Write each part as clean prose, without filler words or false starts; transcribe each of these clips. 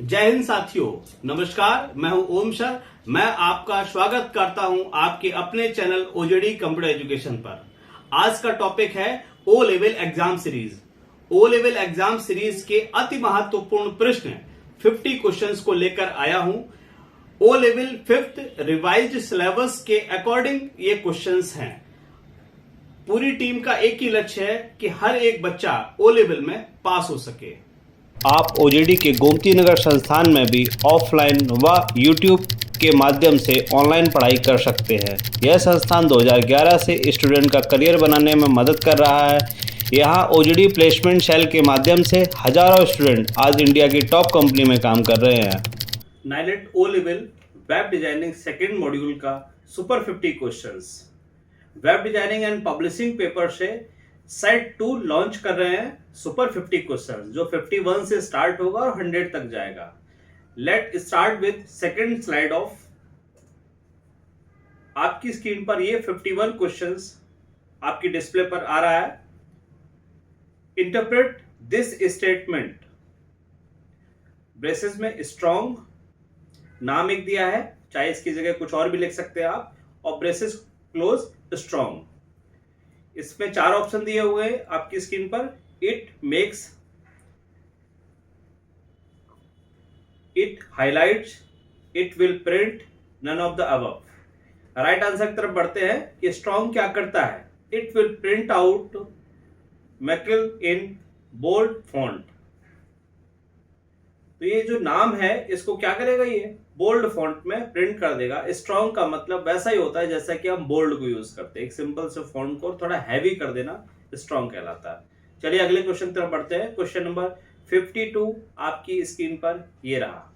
जय हिंद साथियों, नमस्कार। मैं हूं ओम सर। मैं आपका स्वागत करता हूं आपके अपने चैनल ओजेडी कंप्यूटर एजुकेशन पर। आज का टॉपिक है O level exam series. O level exam series के अति महत्वपूर्ण प्रश्न 50 क्वेश्चंस को लेकर आया हूं। O level 5th revised syllabus के अकॉर्डिंग ये क्वेश्चंस हैं। पूरी टीम का एक ही लक्ष्य है कि हर एक बच्चा ओ लेवल में पास हो सके। आप ओजेडी के गोमती नगर संस्थान में भी ऑफलाइन व यूट्यूब के माध्यम से ऑनलाइन पढ़ाई कर सकते हैं। यह संस्थान 2011 से स्टूडेंट का करियर बनाने में मदद कर रहा है। यहाँ ओजेडी प्लेसमेंट सेल के माध्यम से हजारों स्टूडेंट आज इंडिया की टॉप कंपनी में काम कर रहे हैं। NIELIT O level web designing second module का super 50 questions web designing and publishing paper से सेट 2 लॉन्च कर रहे हैं। सुपर 50 क्वेश्चन जो 51 से स्टार्ट होगा और 100 तक जाएगा। Let start with second slide of. आपकी स्क्रीन पर ये 51 क्वेश्चंस आपकी डिस्प्ले पर आ रहा है। Interpret this statement. ब्रेसेस में स्ट्रॉन्ग नाम एक दिया है, चाहे इसकी जगह कुछ और भी लिख सकते हैं आप, और ब्रेसेस क्लोज स्ट्रॉन्ग। इसमें 4 ऑप्शन दिए हुए हैं आपकी स्क्रीन पर। It makes, it highlights, it will print, none of the above. Right answer की तरफ बढ़ते हैं कि स्ट्रॉन्ग क्या करता है। इट विल प्रिंट आउट मैकल इन बोल्ड फॉन्ट। तो ये जो नाम है इसको क्या करेगा, ये बोल्ड फॉन्ट में प्रिंट कर देगा। स्ट्रॉन्ग का मतलब वैसा ही होता है जैसा कि हम बोल्ड को यूज करते हैं। एक सिंपल से फॉन्ट को थोड़ा हैवी कर देना स्ट्रॉन्ग कहलाता है। चलिए अगले क्वेश्चन की तरफ बढ़ते हैं। क्वेश्चन नंबर 52 आपकी स्क्रीन पर ये रहा।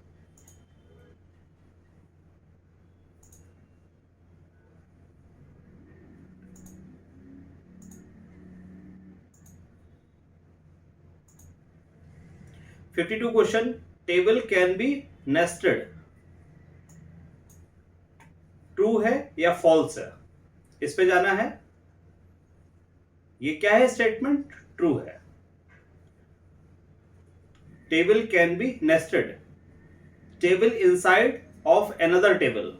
Question, table can be nested. True है या फॉल्स है, इस पे जाना है। ये क्या है स्टेटमेंट? ट्रू है। Table can be nested, table inside of another table.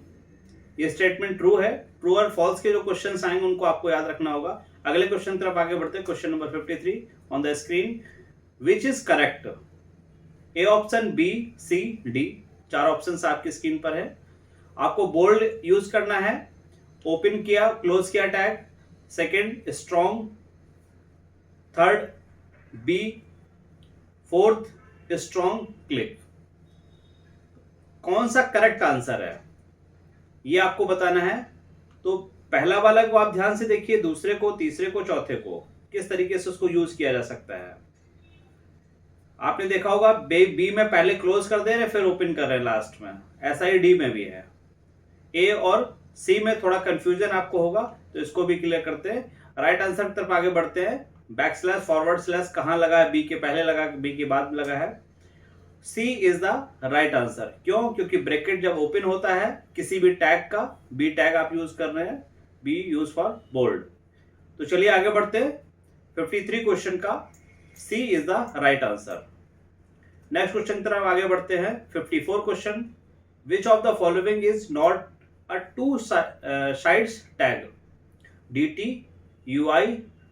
ये स्टेटमेंट ट्रू है। ट्रू और फॉल्स के जो क्वेश्चंस आएंगे उनको आपको याद रखना होगा। अगले क्वेश्चन की तरफ आगे बढ़ते हैं। Question number 53 on the screen. Which is correct? A option, B, C, D. 4 option आपकी स्क्रीन पर है। आपको बोल्ड यूज करना है। ओपन किया, क्लोज किया tag. Second strong, third B, fourth strong click. कौन सा करेक्ट आंसर है ये आपको बताना है। तो पहला वाला को आप ध्यान से देखिए, दूसरे को, तीसरे को, चौथे को किस तरीके से उसको यूज किया जा सकता है। आपने देखा होगा बी में पहले क्लोज कर दे रहे फिर ओपन कर रहे हैं लास्ट में। ऐसा ही डी में भी है। ए और सी में थोड़ा कंफ्यूजन आपको होगा, तो इसको भी क्लियर करते हैं। राइट आंसर की तरफ आगे बढ़ते हैं। बैक स्लैश, फॉरवर्ड स्लैश कहां लगा है? बी के पहले लगा, बी के बाद लगा है। सी इज द राइट आंसर। क्यों? क्योंकि ब्रैकेट जब ओपन होता है किसी भी टैग का, बी टैग आप यूज कर रहे हैं, बी यूज फॉर बोल्ड। तो चलिए आगे बढ़ते हैं। 53 क्वेश्चन का C is the right answer. Next question की तरफ आगे बढ़ते हैं। 54 question, which of the following is not a two sides tag? dt, ui,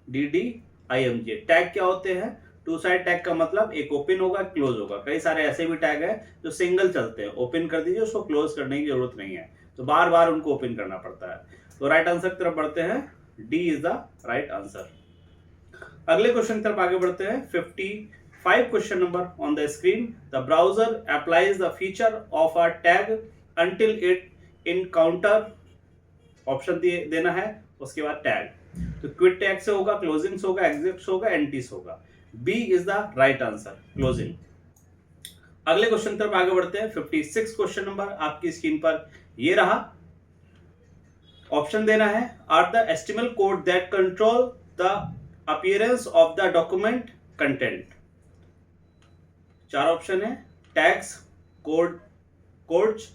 dd, img। Tag क्या होते हैं? टू साइड टैग का मतलब एक ओपन होगा, क्लोज होगा। कई सारे ऐसे भी टैग है जो सिंगल चलते हैं, ओपन कर दीजिए, उसको क्लोज करने की जरूरत नहीं है, तो बार बार उनको ओपन करना पड़ता है। तो राइट आंसर की तरफ बढ़ते हैं। D is the right answer. अगले क्वेश्चन की तरफ आगे बढ़ते हैं। 55 question number on the screen. The browser applies the feature of a tag until it encounter. Option देना है, उसके बाद टैग। तो क्विट टैग से होगा, क्लोजिंग से होगा, एग्जिट होगा, एंटीस होगा। B is the right answer, closing. अगले क्वेश्चन तरफ आगे बढ़ते हैं। 56 क्वेश्चन नंबर आपकी स्क्रीन पर ये रहा। ऑप्शन देना है। Are the HTML code that control the appearance of the document content. 4 option है। Tags, code, codes,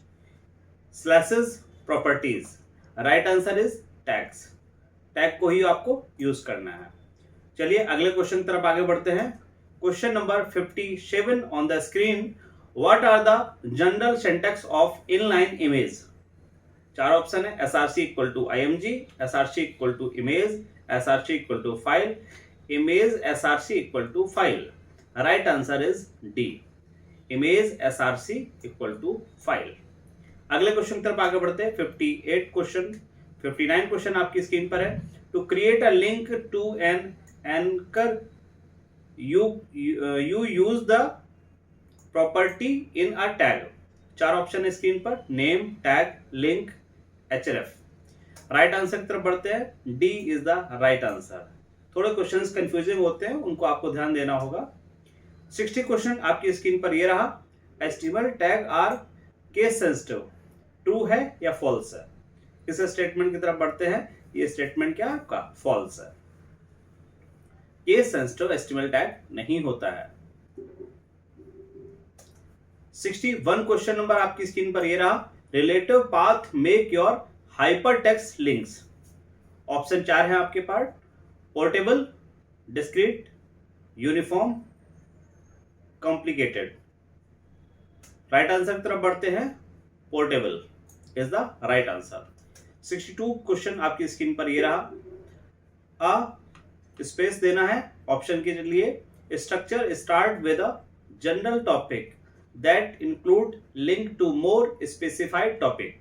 slashes, properties. Right answer is tags. Tag को ही आपको यूज करना है। चलिए अगले क्वेश्चन की तरफ आगे बढ़ते हैं। Question number 57 on the screen. What are the general syntax of inline image? 4 option है, SRC equal to IMG, SRC equal to image, SRC equal to file, image SRC equal to file. Right answer is D, image SRC equal to file. अगले question की तरफ आगे बढ़ते हैं। 59 question आपकी screen पर है। To create a link to an anchor you use the property in a tag। 4 option है स्क्रीन पर, name, tag, link, href। Right answer की तरफ बढ़ते हैं। D is the right answer. थोड़े क्वेश्चंस कंफ्यूजिंग होते हैं, उनको आपको ध्यान देना होगा। 60 क्वेश्चन आपकी स्क्रीन पर ये रहा। HTML tag are case sensitive, true है या फॉल्स है? इस स्टेटमेंट की तरफ बढ़ते हैं। ये स्टेटमेंट क्या है आपका? फॉल्स है। केस सेंसिटिव एचटीएमएल टैग नहीं होता है। 61 क्वेश्चन नंबर आपकी स्क्रीन पर ये रहा। Relative path make your hypertext links. Option 4 है आपके पास, portable, discrete, uniform, complicated. Right answer की तरफ बढ़ते हैं। Portable is the right answer. 62 question आपकी स्क्रीन पर ये रहा। स्पेस देना है ऑप्शन के लिए। Structure start with a general topic that include link to more specified topic.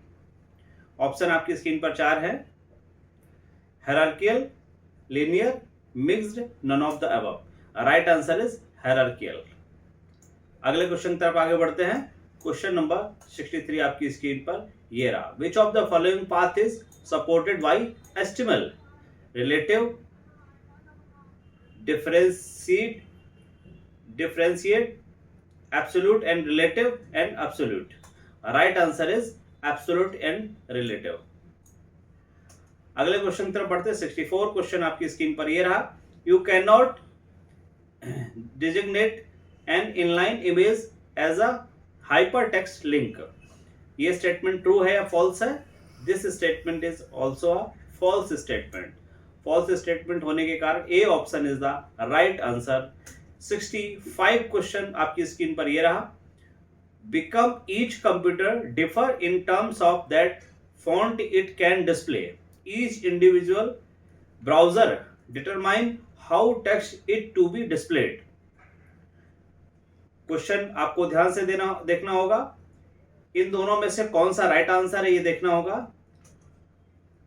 Option आपकी स्क्रीन पर 4 है। Hierarchical, linear, mixed, none of the above. Right answer is hierarchical. अगले क्वेश्चन की तरफ आगे बढ़ते हैं। क्वेश्चन नंबर 63 आपकी स्क्रीन पर ये रहा। विच of the following path is supported by HTML? Relative, differentiate, absolute and relative and absolute। Right answer is absolute and relative। अगले क्वेश्चन की तरफ बढ़ते हैं। 64 क्वेश्चन आपकी स्क्रीन पर ये रहा। You can not designate an inline image as a hypertext link. ये स्टेटमेंट ट्रू है या फॉल्स है? This statement is also a false statement. False statement होने के कारण A option is the right answer. 65 question आपकी स्क्रीन पर ये रहा। Become each computer differ in terms of that font it can display. Each individual browser determine how text it to be displayed. Question आपको ध्यान से देखना होगा। इन दोनों में से कौन सा राइट आंसर है ये देखना होगा।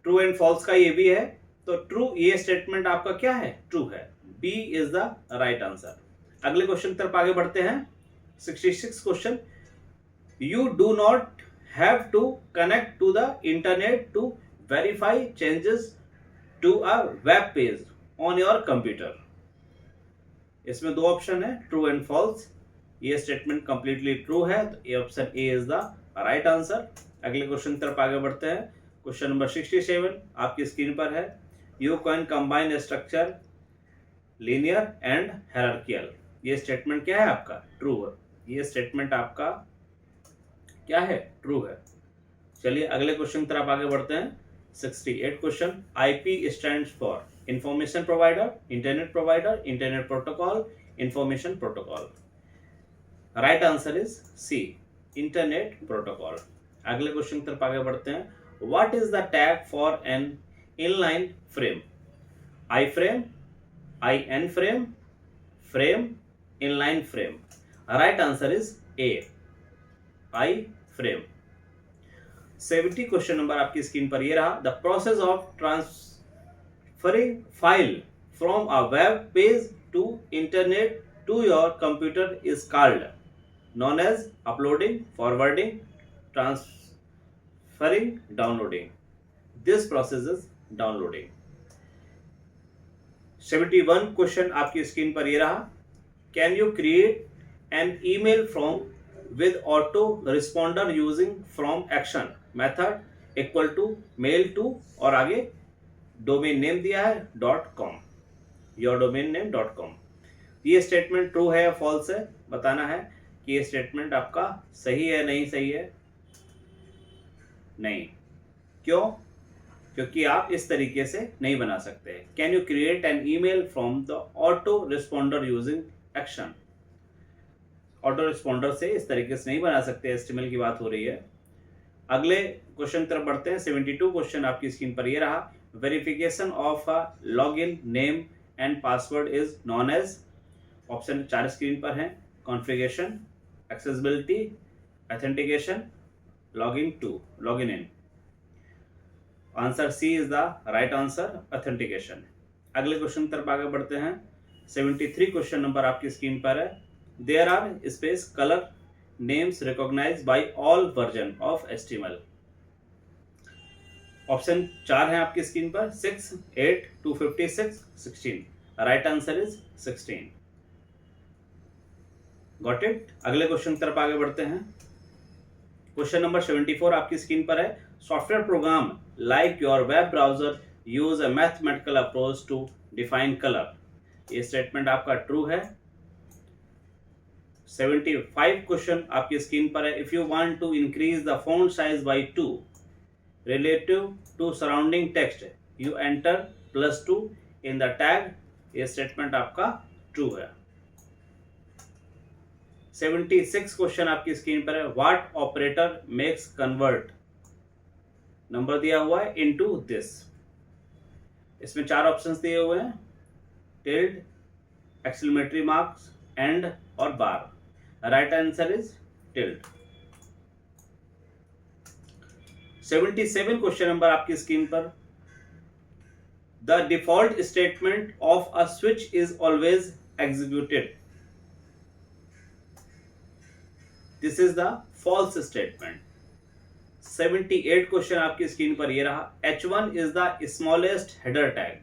ट्रू एंड फॉल्स का ये भी है, तो ट्रू, ये स्टेटमेंट आपका क्या है? ट्रू है। B is the right answer. अगले क्वेश्चन की तरफ आगे बढ़ते हैं। 66 question. You do not have to connect to the internet to verify changes to a web page on your computer. इसमें 2 ऑप्शन है, ट्रू एंड फॉल्स। ये स्टेटमेंट कंप्लीटली ट्रू है, तो ये option A is the right answer. अगले question की तरफ आगे बढ़ते हैं। क्वेश्चन नंबर 67 आपकी स्क्रीन पर है। You can combine structure, linear and hierarchical. ये स्टेटमेंट क्या है आपका? ट्रू है। ये स्टेटमेंट आपका क्या है? ट्रू है। चलिए अगले क्वेश्चन की तरफ आगे बढ़ते हैं। 68 question. IP stands for information provider, internet provider, internet protocol, information protocol. Right answer is C, internet protocol. अगले क्वेश्चन की तरफ आगे बढ़ते हैं। What is the tag for an inline frame? iframe, in frame, frame, inline frame। right answer is A, iframe। 70 question number आपकी screen पर ये रहा। The process of transferring file from a web page to internet to your computer is called known as uploading, forwarding, transferring, downloading. This process is downloading. 71 question आपकी screen पर ये रहा। Can you create an email from with auto responder using from action method equal to mail to, और आगे domain name दिया है .com, your domain name .com। ये statement true है या फॉल्स है? बताना है कि ये स्टेटमेंट आपका सही है, नहीं सही है? नहीं। क्यों? क्योंकि आप इस तरीके से नहीं बना सकते। Can you create an email from the auto responder using action? Auto responder से इस तरीके से नहीं बना सकते, HTML की बात हो रही है। अगले क्वेश्चन तरफ बढ़ते हैं। 72 क्वेश्चन आपकी स्क्रीन पर ये रहा। Verification of a login name and password is known as. Option 4 screen पर हैं। Configuration, accessibility, authentication, login in. Answer C is the right answer, authentication. अगले क्वेश्चन तरफ आगे बढ़ते हैं। 73 क्वेश्चन नंबर आपकी स्क्रीन पर है। There are space colour names recognised by all version of HTML। Option 4 है आपकी स्क्रीन पर, 6, 8, 256, 16। Right answer is 16। Got it. अगले क्वेश्चन तरफ आगे बढ़ते हैं। क्वेश्चन नंबर 74 आपकी स्क्रीन पर है। Software program like your web browser use a mathematical approach to define colour. ये स्टेटमेंट आपका ट्रू है। 75 क्वेश्चन आपकी स्क्रीन पर है। If you want to increase the font size by 2 relative to surrounding text you enter +2 in the tag। ये statement आपका true है। 76 question आपकी स्क्रीन पर है। What operator makes convert, number दिया हुआ है, इनटू दिस। इसमें 4 ऑप्शंस दिए हुए हैं, टिल्ड, एक्सक्लेमेटरी मार्क्स, एंड और bar. Right answer is tilde. 77 question number आपकी स्क्रीन पर। The default statement of a switch is always executed. This is the false statement. 78 question आपकी स्क्रीन पर ये रहा। H1 is the smallest header tag.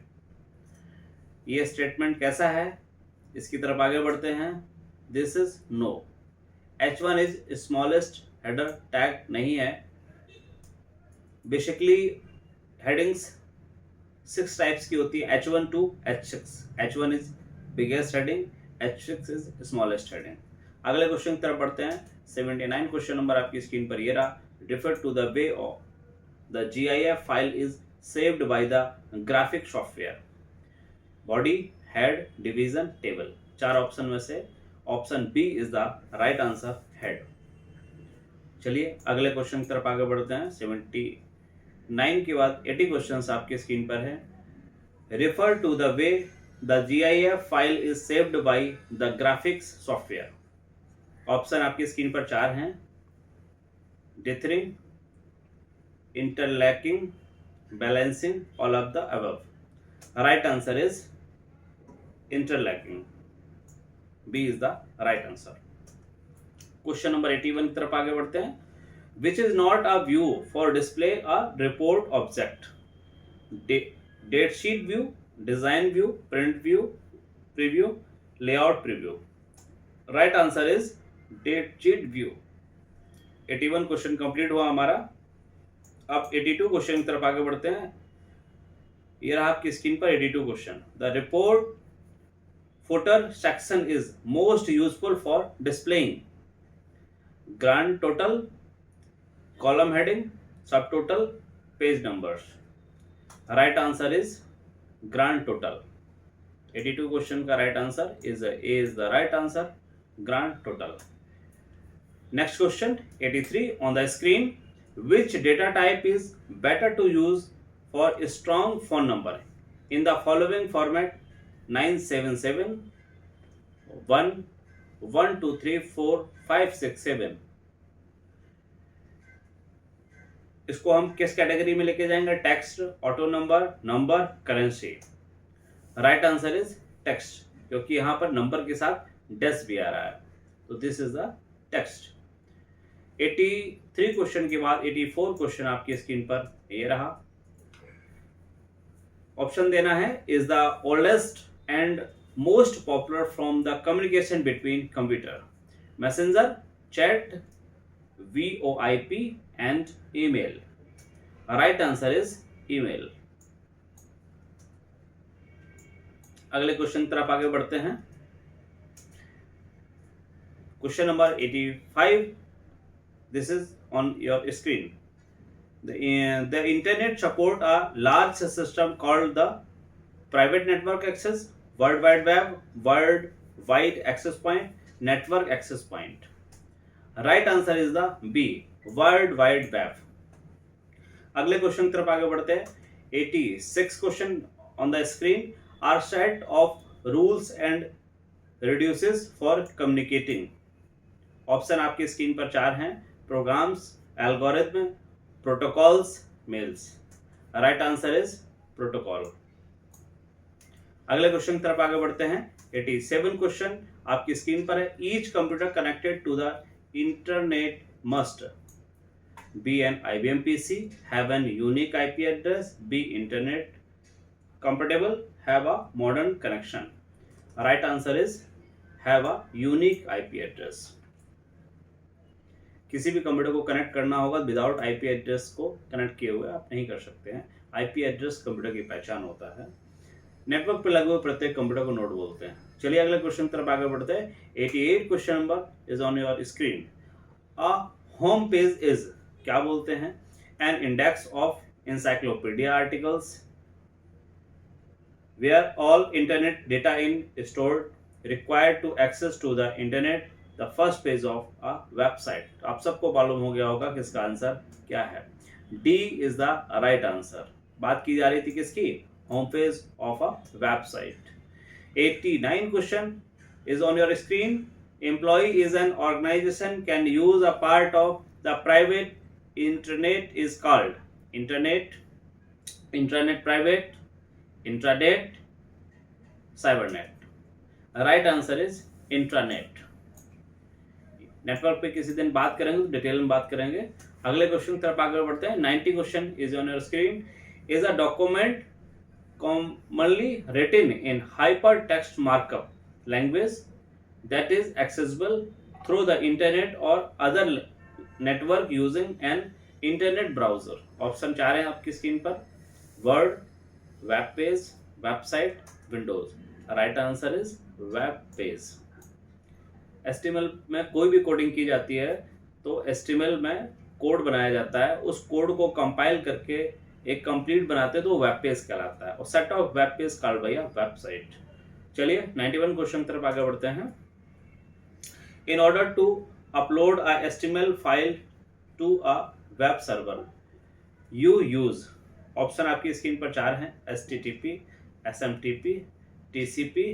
ये statement कैसा है, इसकी तरफ आगे बढ़ते हैं। This is no. H1 is smallest header tag नहीं है। बेसिकली हेडिंग्स 6 टाइप्स की होती है, H1 to H6। H1 is biggest heading, H6 is smallest heading. अगले क्वेश्चन की तरफ बढ़ते हैं। 79 क्वेश्चन नंबर आपकी स्क्रीन पर ये रहा। Refer to the way of the GIF file is saved by the graphic software. Body, head, division, table. 4 option में से option B is the right answer, head. चलिए अगले क्वेश्चन की तरफ आगे बढ़ते हैं। 79 के बाद 80 क्वेश्चंस आपके स्क्रीन पर है। Refer to the way the GIF file is saved by the graphics software. Option आपकी स्क्रीन पर 4 हैं, dithering, interlacing, balancing, all of the above. Right answer is interlacing, B is the right answer. Question number 81 की तरफ आगे बढ़ते हैं। Which is not a view for display a report object. Date sheet view, design view, print view, preview, layout preview. Right answer is date sheet view. 81 question complete हुआ हमारा। अब 82 question की तरफ आगे बढ़ते हैं। ये रहा आपकी स्क्रीन पर 82 question. The report footer section is most useful for displaying grand total, column heading, subtotal, page numbers. Right answer is grand total. 82 question का right answer is A is the right answer, grand total. Next question 83 on the screen. Which data type is better to use for storing phone number in the following format 977 1 1 2 3 4 5 6 7। इसको हम किस category में लेके जाएंगे? Text, auto number, number, currency. Right answer is text, क्योंकि यहां पर number के साथ डेस भी आ रहा है, तो this is the text. 83 question के बाद 84 क्वेश्चन आपकी स्क्रीन पर ये रहा। ऑप्शन देना है। Is the oldest and most popular from the communication between computer, messenger, chat, VoIP and email. Right answer is email. अगले क्वेश्चन तरफ आगे बढ़ते हैं। Question number 85, this is on your screen. The internet support a large system called the private network access, World Wide Web, World Wide Access Point, network access point. Right answer is the B, World Wide Web. अगले question की तरफ आगे बढ़ते हैं. 86 question on the screen are set of rules and reduces for communicating. Option आपकी screen पर 4 हैं. Programs, algorithm, protocols, mails. Right answer is protocol. अगले क्वेश्चन की तरफ आगे बढ़ते हैं. 87 क्वेश्चन आपकी स्क्रीन पर है. Each computer connected to the internet must be an IBM PC, have an unique IP address, be internet compatible, have a modern connection. Right answer is have a unique IP address. किसी भी computer को connect करना होगा without IP address को connect किए हुए आप नहीं कर सकते हैं. IP एड्रेस कंप्यूटर की पहचान होता है. नेटवर्क पर लगे हुए प्रत्येक कंप्यूटर को नोड बोलते हैं. चलिए अगले क्वेश्चन की तरफ आगे बढ़ते हैं. 88 question number is on your screen. A home page is क्या बोलते हैं? An index of encyclopedia articles where all internet data in stored required to access to the internet, the first page of a website. आप सबको मालूम हो गया होगा कि इसका आंसर क्या है. D is the right answer. बात की जा रही थी किसकी? Home page of a website. 89 question is on your screen. Employee is an organization can use a part of the private internet is called internet, intranet private, intranet, cybernet. Right answer is intranet. Network पे किसी दिन बात करेंगे तो detail में बात करेंगे. अगले क्वेश्चन की तरफ आगे बढ़ते हैं. 90 question is on your screen. Is a document commonly written in hypertext markup language that is accessible through the internet or other network using an internet browser. Option 4 हैं आपकी स्क्रीन पर. Word, web page, website, Windows. Right answer is web page. HTML में कोई भी coding की जाती है तो HTML में कोड बनाया जाता है. उस कोड को कंपाइल करके एक कंप्लीट बनाते हैं तो वेब पेज कहलाता है. और set of web page called by a website. चलिए 91 क्वेश्चन तरफ आगे बढ़ते हैं. In order to upload a HTML file to a web server you use. Option आपकी स्क्रीन पर 4 हैं. HTTP, SMTP, TCP,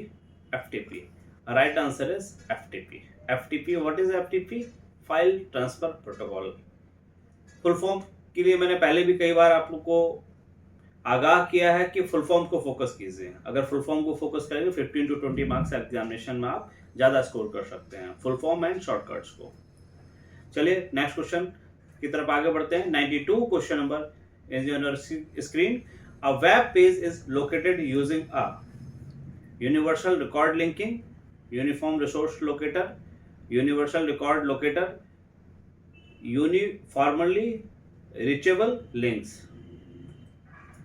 FTP. Right answer is FTP. FTP, what is FTP? File transfer protocol. Full form के लिए मैंने पहले भी कई बार आप लोग को आगाह किया है कि फुल फॉर्म को फोकस कीजिए. अगर फुल फॉर्म को फोकस करेंगे 15 to 20 मार्क्स एग्जामिनेशन में आप ज्यादा स्कोर कर सकते हैं. फुल फॉर्म एंड शॉर्टकट्स को. चलिए नेक्स्ट क्वेश्चन की तरफ आगे बढ़ते हैं. 92 question number is on your screen. A web page is located using a universal record linking, uniform resource locator, universal record locator, uniformly reachable links.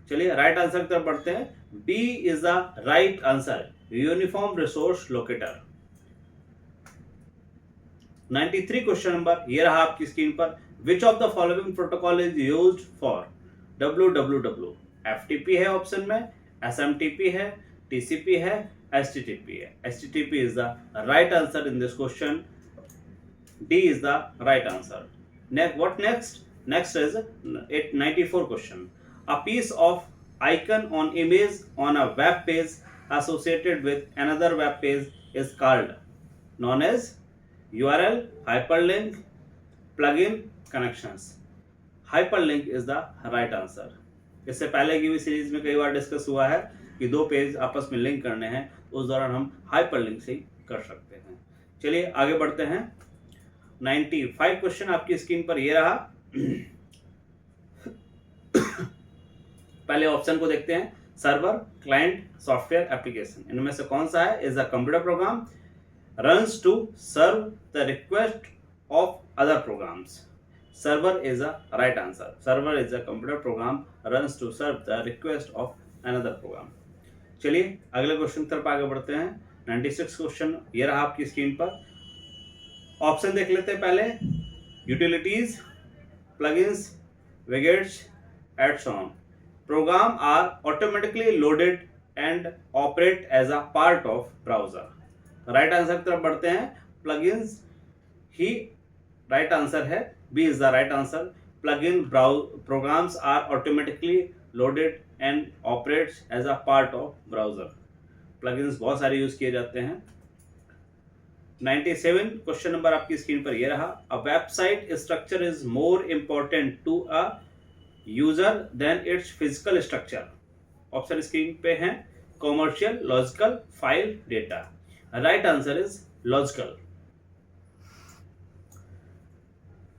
चलिए right answer की तरफ बढ़ते हैं. B is the right answer, uniform resource locator. 93 question number ये रहा आपकी screen पर. Which of the following protocol is used for www? FTP है ऑप्शन में, SMTP है, TCP है, HTTP है. HTTP is the right answer in this question. D is the right answer. What next? Next is 94 question. A piece of icon on image on a web page associated with another web page is called known as URL, hyperlink, plugin, connections. Hyperlink is the right answer. इससे पहले की भी series में कई बार discuss हुआ है कि दो पेज आपस में लिंक करने हैं, उस दौरान हम हाइपरलिंक से ही कर सकते हैं. चलिए आगे बढ़ते हैं. 95 क्वेश्चन आपकी स्क्रीन पर ये रहा. पहले ऑप्शन को देखते हैं. Server, client, software, application. इनमें से कौन सा है? Is a computer program runs to serve the request of other programs. Server is a right answer. Server is a computer program runs to serve the request of another program. चलिए अगले question तरफ आगे बढ़ते हैं. 96 question ये रहा आपकी screen पर. ऑप्शन देख लेते हैं पहले. Utilities, plugins, widgets, adds on. Program are automatically loaded and operate as a part of browser. Right answer की तरफ बढ़ते हैं. plugins, ही राइट आंसर है, B is the right answer. Plugin programs are automatically loaded and operates as a part of browser। plugins बहुत सारे use किए जाते हैं। 97 क्वेश्चन नंबर आपकी स्क्रीन पर ये रहा। A website structure is more important to a user than its physical structure. Option screen पे हैं, commercial, logical, file, data. Right answer is logical.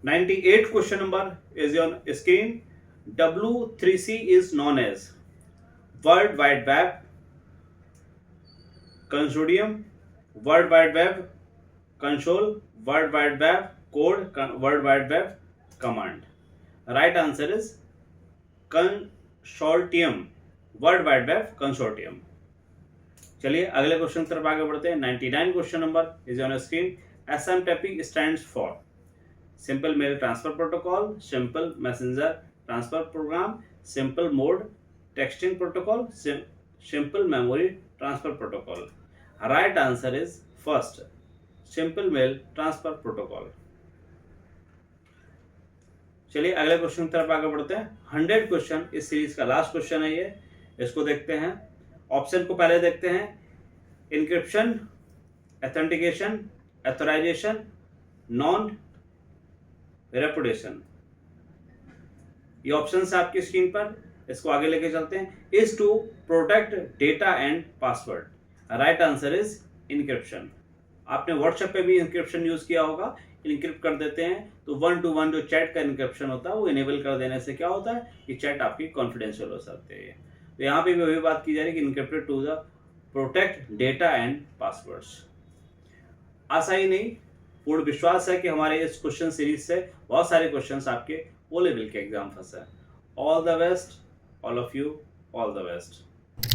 98 question number is on screen. W3C is known as World Wide Web Consortium, World Wide Web Console, World Wide Web Code, World Wide Web Command। Right answer is Consortium, World Wide Web Consortium। चलिए अगले question तरफ आगे बढ़ते हैं। 99 question number is on screen. SMTP stands for Simple Mail Transfer Protocol, Simple Messenger Transfer Program, Simple Mode Texting Protocol, Simple Memory Transfer Protocol। Right answer is first, Simple Mail Transfer Protocol। चलिए अगले question तरफ आगे बढ़ते हैं। 100 question इस series का last question है ये, इसको देखते हैं। ऑप्शन को पहले देखते हैं। Encryption, authentication, authorisation, non reputation. ये ऑप्शन है आपकी स्क्रीन पर, इसको आगे लेके चलते हैं। Is to protect data and password. Right answer is encryption. आपने व्हाट्सएप पे भी इंक्रिप्शन यूज किया होगा, इनक्रिप्ट कर देते हैं तो 1 to 1 जो चैट का इंक्रिप्शन होता है वो इनेबल कर देने से क्या होता है कि चैट आपकी कॉन्फिडेंशियल हो सकती है। तो यहाँ पे भी वही बात की जा रही है कि encrypted to the protect data and passwords. आशा ही नहीं, पूर्ण विश्वास है कि हमारे इस क्वेश्चन सीरीज से बहुत सारे क्वेश्चंस आपके ओ लेवल के एग्जाम फंसे हैं। All the best, all of you, all the best.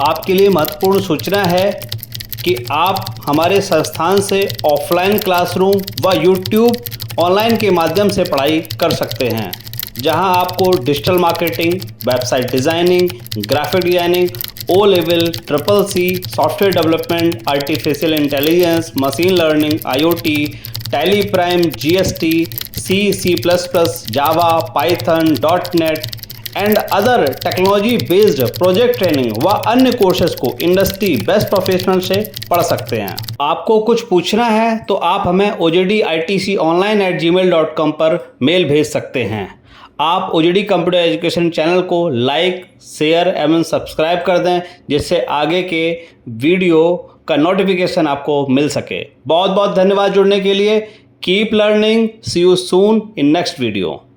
आपके लिए महत्वपूर्ण सूचना है कि आप हमारे संस्थान से ऑफलाइन क्लासरूम व यूट्यूब ऑनलाइन के माध्यम से पढ़ाई कर सकते हैं, जहां आपको digital marketing, website designing, graphic designing, O level, CCC, software development, artificial intelligence, machine learning, IoT, Tally Prime, GST, C++, Java, Python, .NET and other technology based project training व अन्य कोर्सेज को इंडस्ट्री बेस्ट प्रोफेशनल से पढ़ सकते हैं। आपको कुछ पूछना है तो आप हमें ojditconline@gmail.com पर मेल भेज सकते हैं। आप OJD कंप्यूटर एजुकेशन चैनल को लाइक, शेयर एवं सब्सक्राइब कर दें, जिससे आगे के वीडियो का नोटिफिकेशन आपको मिल सके। बहुत बहुत धन्यवाद जुड़ने के लिए। Keep learning, see you soon in next video.